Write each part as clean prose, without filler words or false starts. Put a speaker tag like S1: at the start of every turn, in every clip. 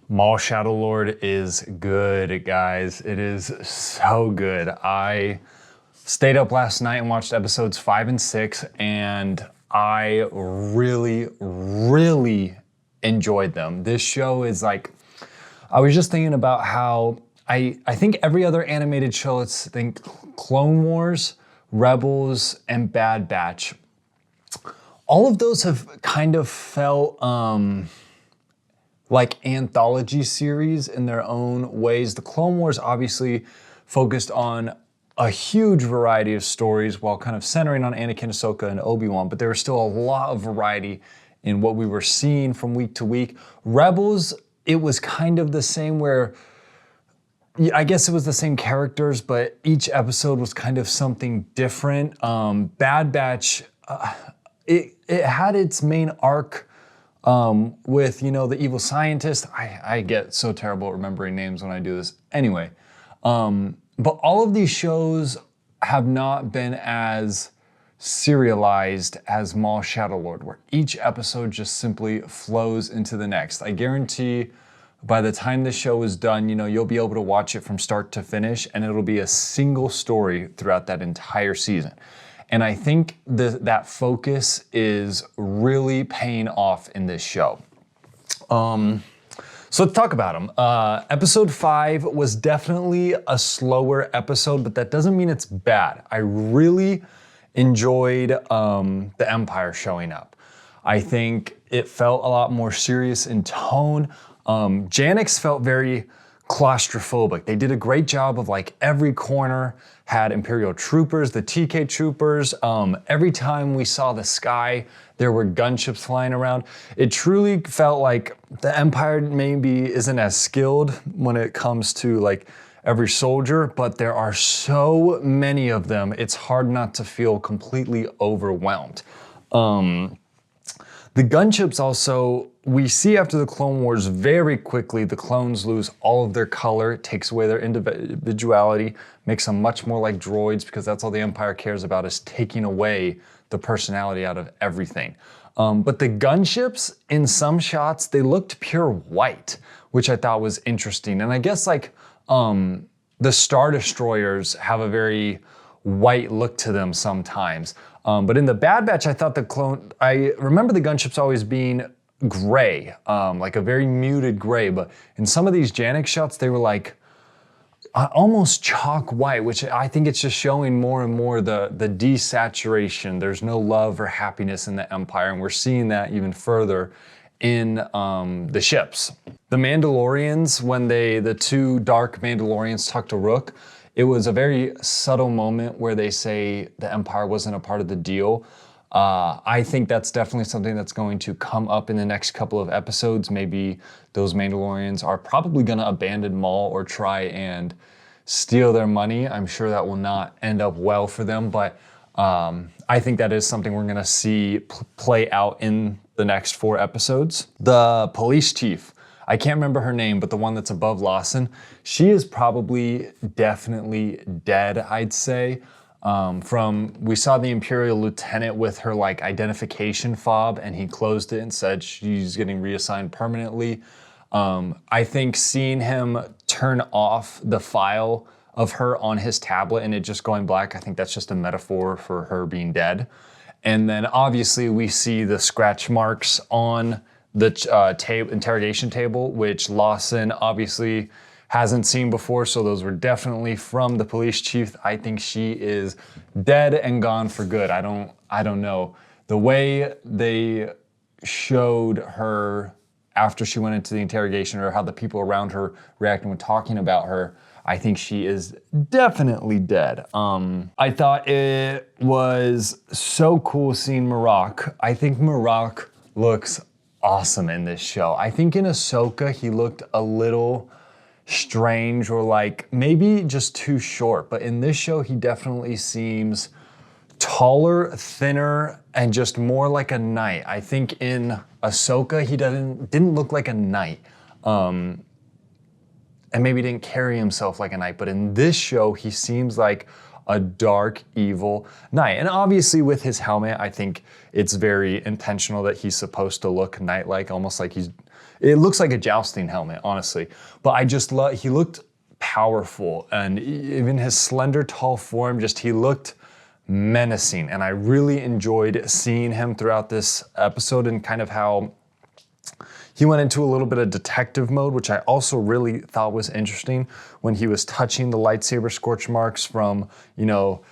S1: Maul Shadow Lord is good, guys. It is so good. I stayed up last night and watched episodes 5 and 6, and I really enjoyed them. This show is like, I was just thinking about how I think every other animated show, let's think Clone Wars, Rebels, and Bad Batch, all of those have kind of felt like anthology series in their own ways. The Clone Wars obviously focused on a huge variety of stories while kind of centering on Anakin, Ahsoka, and Obi-Wan, but there was still a lot of variety in what we were seeing from week to week. Rebels, it was kind of the same where, I guess it was the same characters, but each episode was kind of something different. Bad Batch, it had its main arc with, the evil scientist. I get so terrible at remembering names when I do this. Anyway, but all of these shows have not been as serialized as Maul Shadow Lord, where each episode just simply flows into the next. I guarantee by the time the show is done, you'll be able to watch it from start to finish, and it'll be a single story throughout that entire season. And I think that focus is really paying off in this show. So let's talk about them. Episode 5 was definitely a slower episode, but that doesn't mean it's bad. I really enjoyed the Empire showing up. I think it felt a lot more serious in tone. Janix felt very claustrophobic. They did a great job of every corner had Imperial troopers, the TK troopers. Every time we saw the sky, there were gunships flying around. It truly felt like the Empire maybe isn't as skilled when it comes to every soldier, but there are so many of them, it's hard not to feel completely overwhelmed. The gunships also, we see after the Clone Wars very quickly, the clones lose all of their color, it takes away their individuality, makes them much more like droids, because that's all the Empire cares about, is taking away the personality out of everything. But the gunships, in some shots, they looked pure white, which I thought was interesting. And I guess the Star Destroyers have a very white look to them sometimes. But in the Bad Batch, I thought I remember the gunships always being gray, like a very muted gray, but in some of these Janix shots, they were almost chalk white, which I think it's just showing more and more the desaturation. There's no love or happiness in the Empire, and we're seeing that even further in the ships. The Mandalorians, when the two dark Mandalorians talk to Rook, it was a very subtle moment where they say the Empire wasn't a part of the deal. I think that's definitely something that's going to come up in the next couple of episodes. Maybe those Mandalorians are probably going to abandon Maul or try and steal their money. I'm sure that will not end up well for them, but I think that is something we're going to see play out in the next 4 episodes. The police chief, I can't remember her name, but the one that's above Lawson, she is probably definitely dead, I'd say. We saw the Imperial lieutenant with her identification fob, and he closed it and said she's getting reassigned permanently. I think seeing him turn off the file of her on his tablet and it just going black, I think that's just a metaphor for her being dead. And then obviously we see the scratch marks on the interrogation table, which Lawson obviously hasn't seen before, so those were definitely from the police chief. I think she is dead and gone for good. I don't know. The way they showed her after she went into the interrogation, or how the people around her reacted when talking about her, I think she is definitely dead. I thought it was so cool seeing Marok. I think Marok looks awesome in this show. I think in Ahsoka, he looked a little strange, or maybe just too short, but in this show he definitely seems taller, thinner, and just more like a knight. I think in Ahsoka he didn't look like a knight, and maybe didn't carry himself like a knight, but in this show he seems like a dark, evil knight. And obviously with his helmet, I think it's very intentional that he's supposed to look knight-like, almost like he's it looks like a jousting helmet, honestly. But I just love, he looked powerful, and even his slender, tall form, just he looked menacing. And I really enjoyed seeing him throughout this episode, and kind of how he went into a little bit of detective mode, which I also really thought was interesting when he was touching the lightsaber scorch marks from, you know,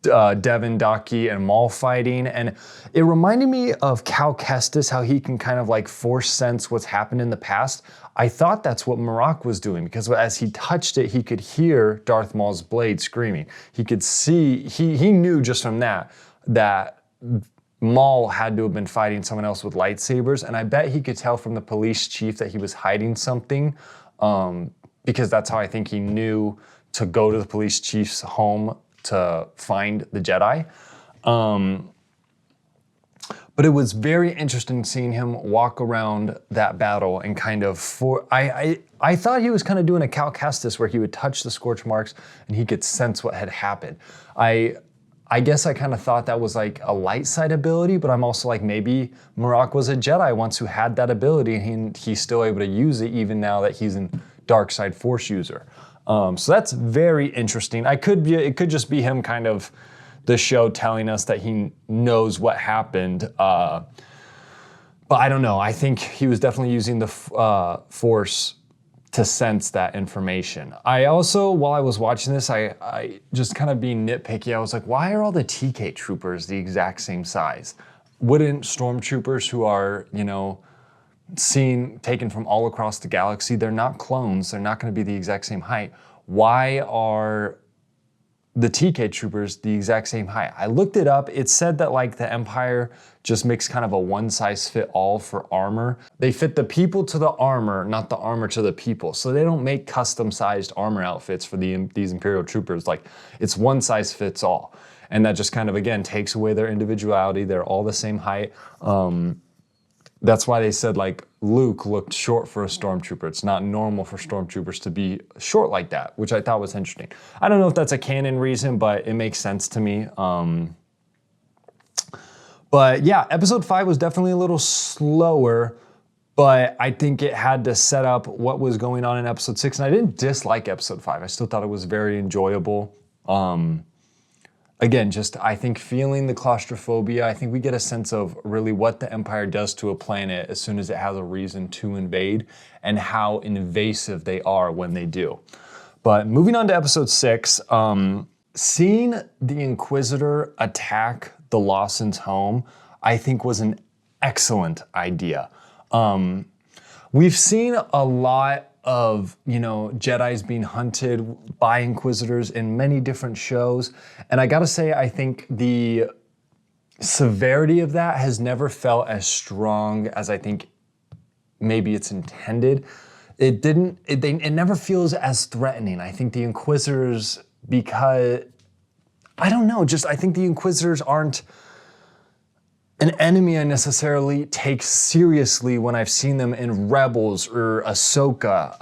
S1: Devin, Daki, and Maul fighting. And it reminded me of Cal Kestis, how he can kind of like force sense what's happened in the past. I thought that's what Marok was doing, because as he touched it, he could hear Darth Maul's blade screaming. He could see, he knew just from that Maul had to have been fighting someone else with lightsabers, and I bet he could tell from the police chief that he was hiding something, because that's how I think he knew to go to the police chief's home to find the Jedi. But it was very interesting seeing him walk around that battle and kind of, I thought he was kind of doing a Cal Kestis where he would touch the scorch marks and he could sense what had happened. I guess I kind of thought that was like a light side ability, but I'm also like, maybe Marok was a Jedi once who had that ability, and he's still able to use it even now that he's a dark side Force user. So that's very interesting. It could just be him kind of the show telling us that he knows what happened. But I don't know. I think he was definitely using the Force to sense that information. I also, while I was watching this, I just kind of being nitpicky, I was like, why are all the TK troopers the exact same size? Wouldn't stormtroopers who are, you know, taken from all across the galaxy, they're not clones, they're not going to be the exact same height. Why are the TK troopers the exact same height? I looked it up. It said that like the Empire just makes kind of a one size fit all for armor. They fit the people to the armor, not the armor to the people. So they don't make custom sized armor outfits for these Imperial troopers. Like, it's one size fits all. And that just kind of, again, takes away their individuality. They're all the same height. That's why they said like Luke looked short for a stormtrooper. It's not normal for stormtroopers to be short like that, which I thought was interesting. I don't know if that's a canon reason, but it makes sense to me. But yeah, episode 5 was definitely a little slower, but I think it had to set up what was going on in episode 6. And I didn't dislike episode 5. I still thought it was very enjoyable. Again, just I think feeling the claustrophobia, I think we get a sense of really what the Empire does to a planet as soon as it has a reason to invade, and how invasive they are when they do. But moving on to episode 6, seeing the Inquisitor attack the Lawsons' home, I think was an excellent idea. We've seen a lot of, you know, Jedis being hunted by Inquisitors in many different shows. And I gotta say, I think the severity of that has never felt as strong as I think maybe it's intended. It never feels as threatening. I think the Inquisitors, because, I don't know, just I think the Inquisitors aren't an enemy I necessarily take seriously when I've seen them in Rebels or Ahsoka,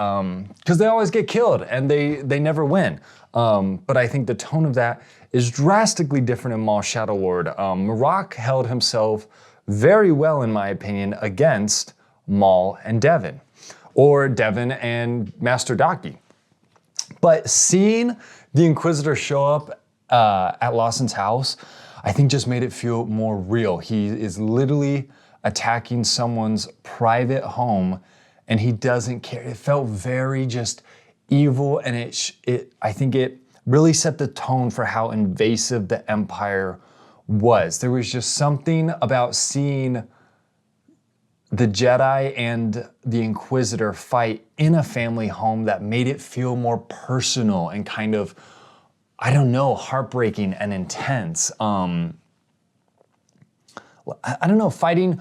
S1: because they always get killed and they never win. But I think the tone of that is drastically different in Maul Shadowlord. Marok held himself very well, in my opinion, against Maul and Devin, or Devin and Master Daki. But seeing the Inquisitor show up at Lawson's house, I think just made it feel more real. He is literally attacking someone's private home and he doesn't care. It felt very just evil, and I think it really set the tone for how invasive the Empire was. There was just something about seeing the Jedi and the Inquisitor fight in a family home that made it feel more personal and kind of, I don't know, heartbreaking and intense. I don't know, fighting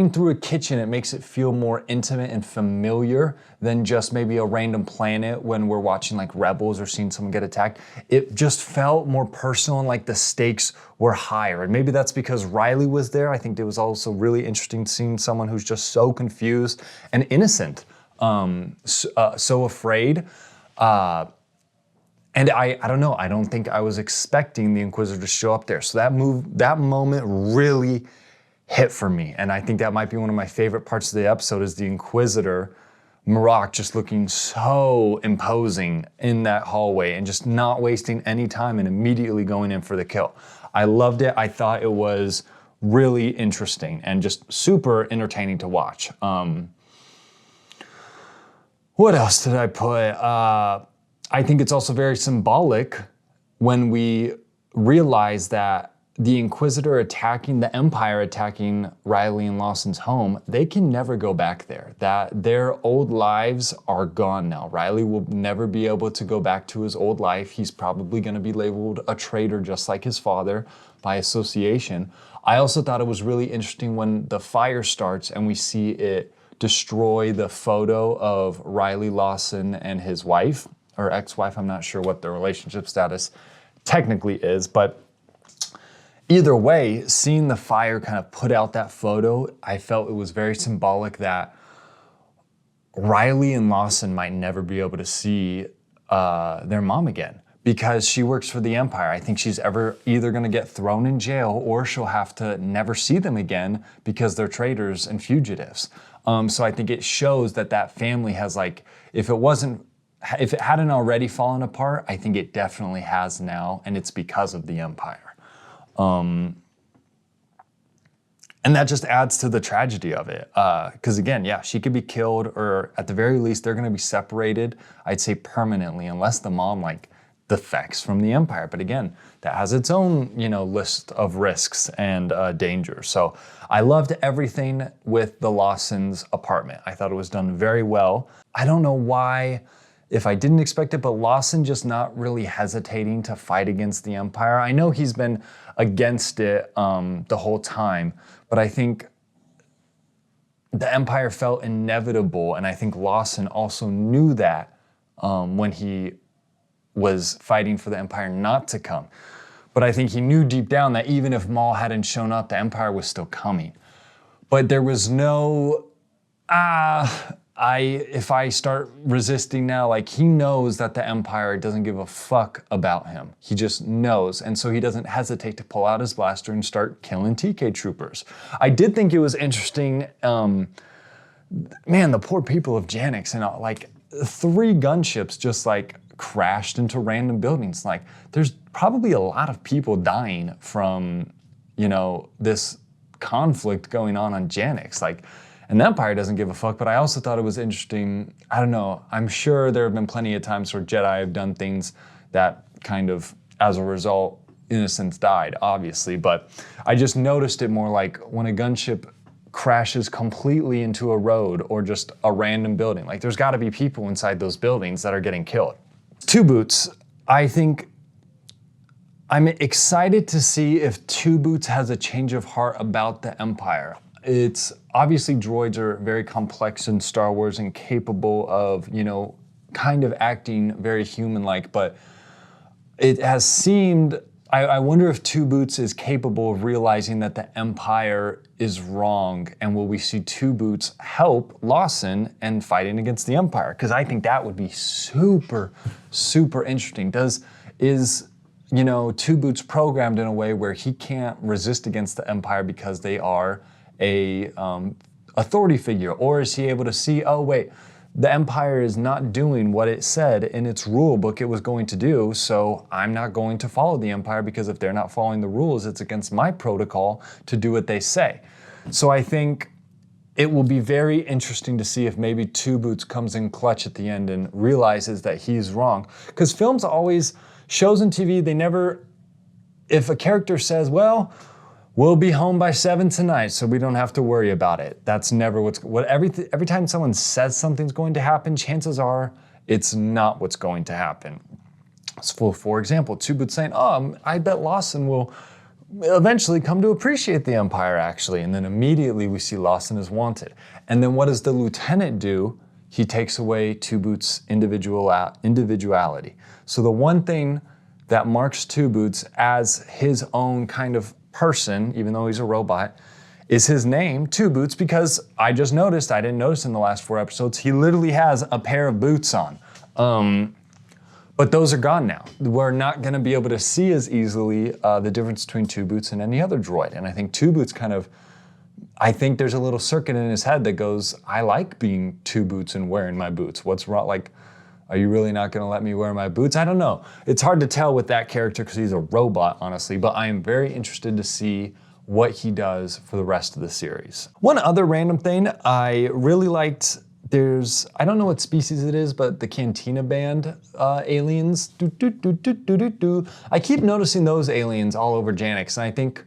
S1: through a kitchen, it makes it feel more intimate and familiar than just maybe a random planet when we're watching like Rebels or seeing someone get attacked. It just felt more personal and like the stakes were higher. And maybe that's because Riley was there. I think it was also really interesting seeing someone who's just so confused and innocent, so afraid. And I don't know, I don't think I was expecting the Inquisitor to show up there. So that moment really hit for me. And I think that might be one of my favorite parts of the episode is the Inquisitor, Marok, just looking so imposing in that hallway and just not wasting any time and immediately going in for the kill. I loved it. I thought it was really interesting and just super entertaining to watch. What else did I put? I think it's also very symbolic when we realize that the Inquisitor attacking, the Empire attacking Riley and Lawson's home, they can never go back there. That their old lives are gone now. Riley will never be able to go back to his old life. He's probably going to be labeled a traitor just like his father by association. I also thought it was really interesting when the fire starts and we see it destroy the photo of Riley Lawson and his wife, or ex-wife. I'm not sure what their relationship status technically is, but either way, seeing the fire kind of put out that photo, I felt it was very symbolic that Riley and Lawson might never be able to see their mom again because she works for the Empire. I think she's either going to get thrown in jail or she'll have to never see them again because they're traitors and fugitives. So I think it shows that family has, like, if it hadn't already fallen apart, I think it definitely has now, and it's because of the Empire. And that just adds to the tragedy of it. Because again, yeah, she could be killed, or at the very least, they're going to be separated, I'd say permanently, unless the mom defects from the Empire. But again, that has its own, list of risks and dangers. So I loved everything with the Lawsons' apartment. I thought it was done very well. I don't know why, if I didn't expect it, but Lawson just not really hesitating to fight against the Empire. I know he's been against it the whole time, but I think the Empire felt inevitable, and I think Lawson also knew that when he was fighting for the Empire not to come. But I think he knew deep down that even if Maul hadn't shown up, the Empire was still coming. But there was no, if I start resisting now, like, he knows that the Empire doesn't give a fuck about him. He just knows. And so he doesn't hesitate to pull out his blaster and start killing TK troopers. I did think it was interesting, man, the poor people of Janix, and like 3 gunships just like crashed into random buildings. Like, there's probably a lot of people dying from, this conflict going on Janix. Like, and the Empire doesn't give a fuck, but I also thought it was interesting. I don't know, I'm sure there have been plenty of times where Jedi have done things that kind of, as a result, innocents died, obviously, but I just noticed it more like when a gunship crashes completely into a road or just a random building. Like, there's gotta be people inside those buildings that are getting killed. Two Boots, I think I'm excited to see if Two Boots has a change of heart about the Empire. It's obviously droids are very complex in Star Wars and capable of, kind of acting very human-like, but it has seemed, I wonder if Two Boots is capable of realizing that the Empire is wrong, and will we see Two Boots help Lawson and fighting against the Empire? Because I think that would be super, super interesting. Is Two Boots programmed in a way where he can't resist against the Empire because they are a authority figure, or is he able to see, oh wait, the Empire is not doing what it said in its rule book it was going to do, so I'm not going to follow the Empire because if they're not following the rules, it's against my protocol to do what they say. So I think it will be very interesting to see if maybe Two Boots comes in clutch at the end and realizes that he's wrong. Because films always, shows and TV, they never, if a character says, well, we'll be home by 7 tonight, so we don't have to worry about it. That's never every time someone says something's going to happen, chances are it's not what's going to happen. So for example, Two Boots saying, oh, I bet Lawson will eventually come to appreciate the Empire, actually. And then immediately we see Lawson is wanted. And then what does the lieutenant do? He takes away Two Boots' individuality. So the one thing that marks Two Boots as his own kind of person, even though he's a robot, is his name, Two Boots, because I just noticed, I didn't notice in the last 4 episodes, he literally has a pair of boots on. But those are gone now. We're not gonna be able to see as easily the difference between Two Boots and any other droid. And I think Two Boots kind of I think there's a little circuit in his head that goes, I like being two boots and wearing my boots. What's wrong? Like, are you really not gonna let me wear my boots? I don't know. It's hard to tell with that character because he's a robot, honestly, but I am very interested to see what he does for the rest of the series. One other random thing I really liked, I don't know what species it is, but the Cantina Band aliens. I keep noticing those aliens all over Janix, and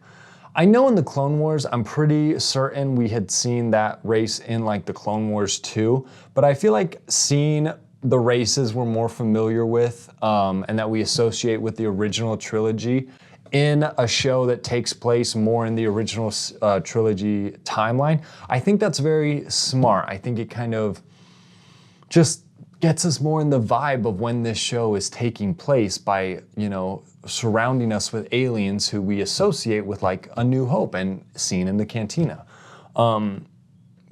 S1: I know in the Clone Wars, I'm pretty certain we had seen that race in like the Clone Wars 2, but I feel like seeing the races we're more familiar with and that we associate with the original trilogy in a show that takes place more in the original trilogy timeline, I think that's very smart. I think it kind of just gets us more in the vibe of when this show is taking place by, you know, surrounding us with aliens who we associate with like A New Hope and seen in the cantina.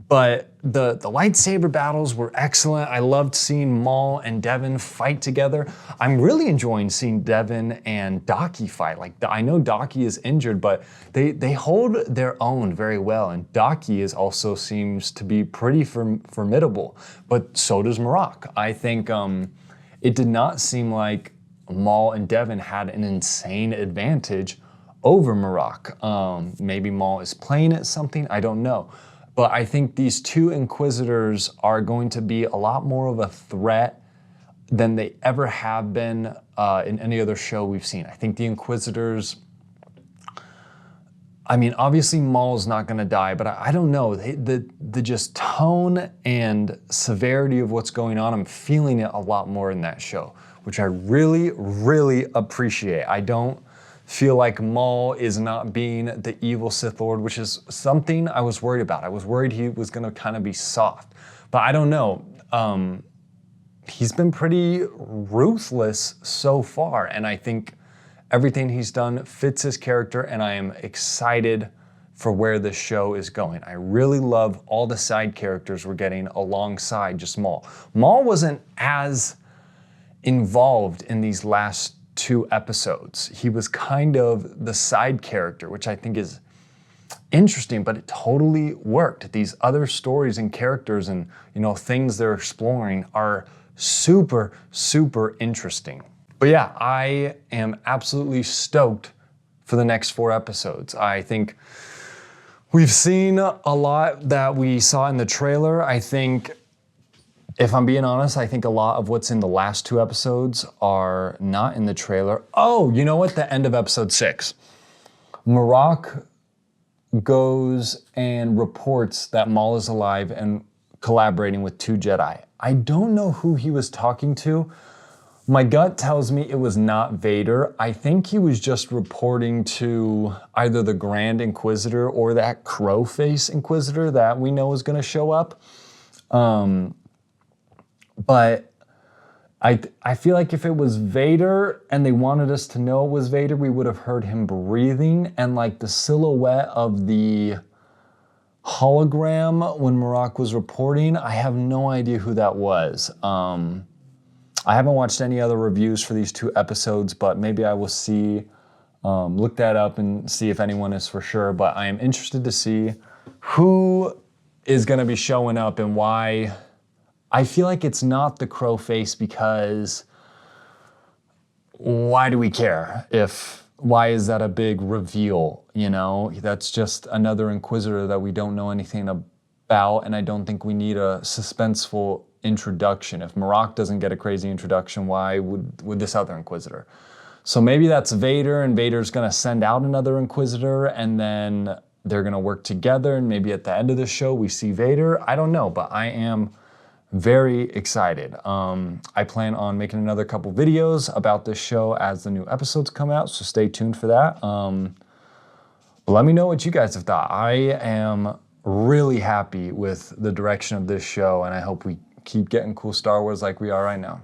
S1: But the lightsaber battles were excellent. I loved seeing Maul and Devin fight together. I'm really enjoying seeing Devin and Daki fight. Like, I know Daki is injured, but they hold their own very well. And Daki also seems to be pretty formidable, but so does Marok. I think it did not seem like Maul and Devin had an insane advantage over Marok. Maybe Maul is playing at something, I don't know. But I think these two Inquisitors are going to be a lot more of a threat than they ever have been in any other show we've seen. I think the Inquisitors, I mean, obviously Maul's not gonna die, but I don't know, the just tone and severity of what's going on, I'm feeling it a lot more in that show, which I really, really appreciate. I don't feel like Maul is not being the evil Sith Lord, which is something I was worried about. I was worried he was gonna kind of be soft, but I don't know. He's been pretty ruthless so far, and I think everything he's done fits his character, and I am excited for where this show is going. I really love all the side characters we're getting alongside just Maul. Maul wasn't as involved in these last 2 episodes. He was kind of the side character, which I think is interesting, but it totally worked. These other stories and characters and, you know, things they're exploring are super, super interesting. But yeah, I am absolutely stoked for the next 4 episodes. I think we've seen a lot that we saw in the trailer. I think, if I'm being honest, I think a lot of what's in the last 2 episodes are not in the trailer. Oh, you know what? The end of episode 6. Marok goes and reports that Maul is alive and collaborating with 2 Jedi. I don't know who he was talking to. My gut tells me it was not Vader. I think he was just reporting to either the Grand Inquisitor or that crow-face Inquisitor that we know is gonna show up. But I feel like if it was Vader and they wanted us to know it was Vader, we would have heard him breathing, and like the silhouette of the hologram when Marok was reporting, I have no idea who that was. I haven't watched any other reviews for these 2 episodes, but maybe I will see, look that up and see if anyone is for sure. But I am interested to see who is gonna be showing up and why. I feel like it's not the crow face because why do we care? Why is that a big reveal, you know? That's just another Inquisitor that we don't know anything about, and I don't think we need a suspenseful introduction. If Marok doesn't get a crazy introduction, why would this other Inquisitor? So maybe that's Vader, and Vader's gonna send out another Inquisitor, and then they're gonna work together, and maybe at the end of the show we see Vader. I don't know, but I am very excited. I plan on making another couple videos about this show as the new episodes come out, so stay tuned for that. But let me know what you guys have thought. I am really happy with the direction of this show, and I hope we keep getting cool Star Wars like we are right now.